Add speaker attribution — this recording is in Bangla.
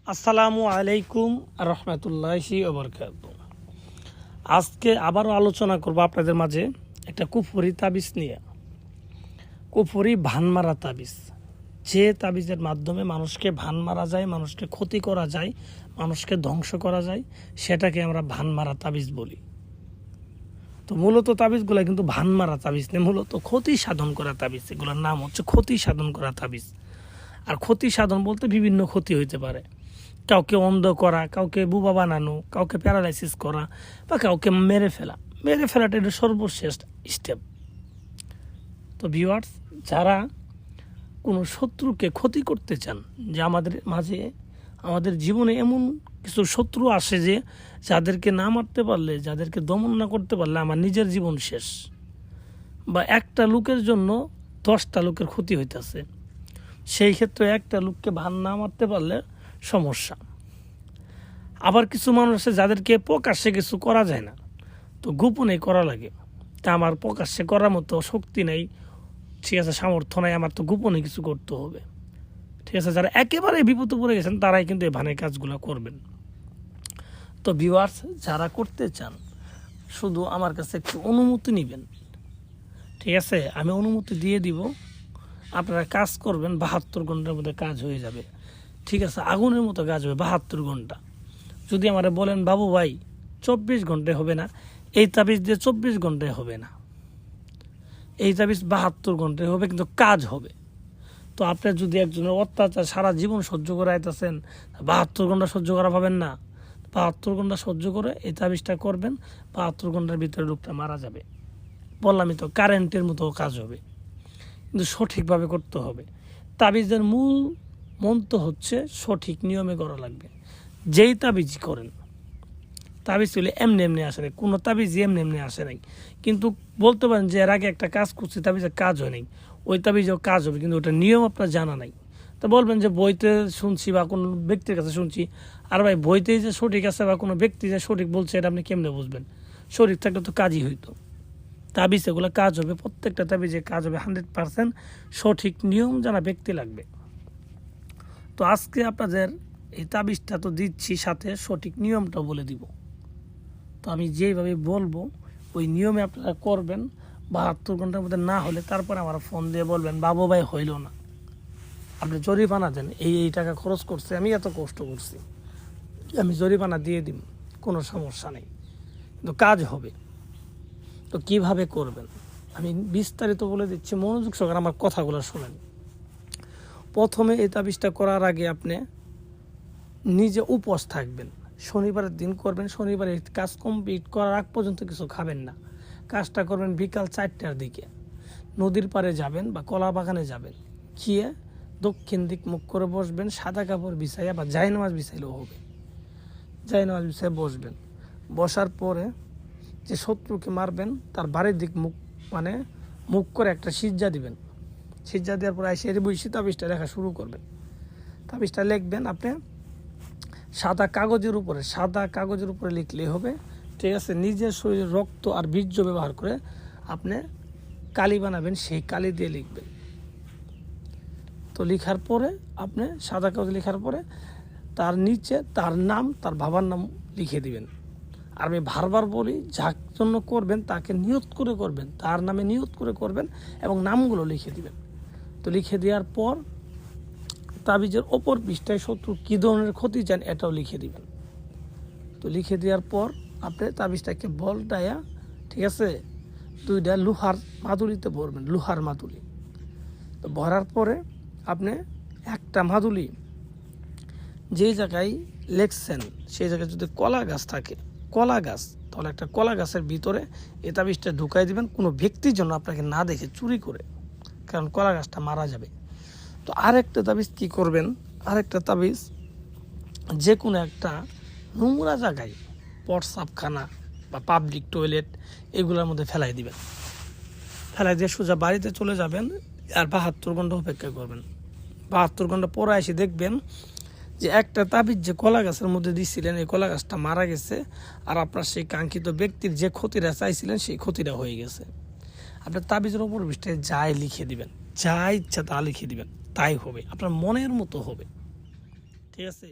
Speaker 1: আসসালামু আলাইকুম রহমতুল্লাহি ওবরকাত। আজকে আবারও আলোচনা করব আপনাদের মাঝে একটা কুফরি তাবিজ নিয়ে। কুফরি ভানমারা তাবিজ, যে তাবিজের মাধ্যমে মানুষকে ভান মারা যায়, মানুষকে ক্ষতি করা যায়, মানুষকে ধ্বংস করা যায়, সেটাকে আমরা ভানমারা তাবিজ বলি। তো মূলত তাবিজগুলো কিন্তু ভানমারা তাবিজ নেই, মূলত ক্ষতি সাধন করা তাবিজ। এগুলোর নাম হচ্ছে ক্ষতি সাধন করা তাবিজ। আর ক্ষতি সাধন বলতে বিভিন্ন ক্ষতি হইতে পারে। কাউকে অন্ধ করা, কাউকে বুবা বানানো, কাউকে প্যারালাইসিস করা, বা কাউকে মেরে ফেলাটা এটা সর্বশেষ স্টেপ। তো ভিউয়ার্স, যারা কোনো শত্রুকে ক্ষতি করতে চান, যে আমাদের মাঝে আমাদের জীবনে এমন কিছু শত্রু আসে যে যাদেরকে না মারতে পারলে, যাদেরকে দমন না করতে পারলে আমার নিজের জীবন শেষ, বা একটা লোকের জন্য 10টা লোকের ক্ষতি হইতেছে, সেই ক্ষেত্রে একটা লোককে ভান না মারতে পারলে সমস্যা। আবার কিছু মানুষ আছে যাদেরকে প্রকাশ্যে কিছু করা যায় না, তো গোপনে করা লাগে। তা আমার প্রকাশ্যে করার মতো শক্তি নেই, ঠিক আছে, সামর্থ্য নাই, আমার তো গোপনে কিছু করতে হবে। ঠিক আছে, যারা একেবারে বিপদে পড়ে গেছেন তারাই কিন্তু এই ভানের কাজগুলো করবেন। তো ভিউয়ার্স, যারা করতে চান শুধু আমার কাছে একটু অনুমতি নেবেন। ঠিক আছে, আমি অনুমতি দিয়ে দিব, আপনারা কাজ করবেন, 72 ঘন্টার মধ্যে কাজ হয়ে যাবে। ঠিক আছে, আগুনের মতো কাজ হবে 72 ঘন্টা। যদি আমার বলেন বাবু ভাই 24 ঘন্টায় হবে না, এই তাবিজ দিয়ে 24 ঘন্টায় হবে না, এই তাবিজ 72 ঘন্টায় হবে, কিন্তু কাজ হবে। তো আপনি যদি একজনের অত্যাচার সারা জীবন সহ্য করে আইতেছেন, 72 ঘন্টা সহ্য করা পাবেন না। 72 ঘন্টা সহ্য করে এই তাবিজটা করবেন, 72 ঘন্টার ভিতরে লোকটা মারা যাবে। বললামই তো, কারেন্টের মতো কাজ হবে, কিন্তু সঠিকভাবে করতে হবে। তাবিজের মূল মন্ত্র হচ্ছে সঠিক নিয়মে করা লাগবে। যেই তাবিজ করেন, তাবিজ হলে এমনি এমনি আসে নাই, কোনো তাবিজ এমনি এমনি আসে নাই। কিন্তু বলতে পারেন যে এর আগে একটা কাজ করছি, তাবিজের কাজ হয় নাই, ওই তাবিজেও কাজ হবে, কিন্তু ওটা নিয়ম আপনার জানা নাই। তা বলবেন যে বইতে শুনছি বা কোনো ব্যক্তির কাছে শুনছি। আর ভাই, বইতেই যে সঠিক আছে বা কোনো ব্যক্তি যে সঠিক বলছে, এটা আপনি কেমনে বুঝবেন? সঠিক থাকলে তো কাজই হইতো। তাবিজ এগুলো কাজ হবে, প্রত্যেকটা তাবিজে কাজ হবে 100%। সঠিক নিয়ম জানা ব্যক্তি লাগবে। তো আজকে আপনাদের এই তাবিজটা তো দিচ্ছি, সাথে সঠিক নিয়মটাও বলে দিব। তো আমি যেইভাবে বলবো ওই নিয়মে আপনারা করবেন। 72 ঘন্টার মধ্যে না হলে তারপরে আমার ফোন দিয়ে বলবেন বাবু ভাই হইল না, আপনি জরিমানা দেন, এই টাকা খরচ করছে, আমি এত কষ্ট করছি, আমি জরিমানা দিয়ে দিব, কোনো সমস্যা নেই, কিন্তু কাজ হবে। তো কিভাবে করবেন আমি বিস্তারিত বলে দিচ্ছি, মনোযোগ সহকারে আমার কথাগুলো শোনেন। প্রথমে এই তাবিজটা করার আগে আপনি নিজে উপোস থাকবেন। শনিবারের দিন করবেন, শনিবারে কাজ কমপ্লিট করার আগ পর্যন্ত কিছু খাবেন না। কাজটা করবেন বিকাল 4টার দিকে। নদীর পাড়ে যাবেন বা কলা বাগানে যাবেন, গিয়ে দক্ষিণ দিক মুখ করে বসবেন, সাদা কাপড় বিছাইয়া বা জায়নামাজ বিছাইলেও হবে, জায়নামাজ বিছাইয়া বসবেন। বসার পরে যে শত্রুকে মারবেন তার বাড়ির দিক মুখ করে একটা সিজ্জা দিবেন। সিজ্জা দেওয়ার পরে এসে বসে তাবিজটা লেখা শুরু করবেন। তাবিজটা লিখবেন আপনি সাদা কাগজের উপরে লিখলেই হবে। ঠিক আছে, নিজের শরীরের রক্ত আর বীর্য ব্যবহার করে আপনি কালি বানাবেন, সেই কালি দিয়ে লিখবেন। তো লেখার পরে আপনি সাদা কাগজ লেখার পরে তার নিচে তার নাম, তার বাবার নাম লিখে দিবেন। আর আমি বারবার বলি, যার জন্য করবেন তাকে নিয়ত করে করবেন, তার নামে নিয়ত করে করবেন এবং নামগুলো লিখে দিবেন। তো লিখে দেওয়ার পর তাবিজের ওপর পৃষ্ঠায় শত্রু কী ধরনের ক্ষতি চান এটাও লিখে দিবেন। তো লিখে দেওয়ার পর আপনি তাবিজটাকে বলটায়া, ঠিক আছে, 2টা লোহার মাদুলিতে ভরবেন, লোহার মাদুলি। তো ভরার পরে আপনি একটা মাদুলি যেই জায়গায় লেখছেন সেই জায়গায় যদি কলা গাছ থাকে, কলা গাছ, তাহলে একটা কলা গাছের ভিতরে এই তাবিজটা ঢুকাই দিবেন, কোনো ব্যক্তির জন্য আপনাকে না দেখে চুরি করে, কারণ কলা গাছটা মারা যাবে। তো আরেকটা তাবিজ কী করবেন, আরেকটা তাবিজ যে কোনো একটা নোংরা জায়গায়, প্রস্রাবখানা বা পাবলিক টয়লেট, এগুলোর মধ্যে ফেলাই দিবেন। ফেলাই দিয়ে সোজা বাড়িতে চলে যাবেন আর 72 ঘন্টা অপেক্ষা করবেন। 72 ঘন্টা পরে এসে দেখবেন যে একটা তাবিজ যে কলা গাছের মধ্যে দিচ্ছিলেন, এই কলা গাছটা মারা গেছে, আর আপনার সেই কাঙ্ক্ষিত ব্যক্তির যে ক্ষতিটা চাইছিলেন সেই ক্ষতিটা হয়ে গেছে। আপনার তাবিজের ওপর বিষয়ে যাই লিখে দিবেন, যা ইচ্ছা তা লিখে দিবেন, তাই হবে, আপনার মনের মতো হবে। ঠিক আছে।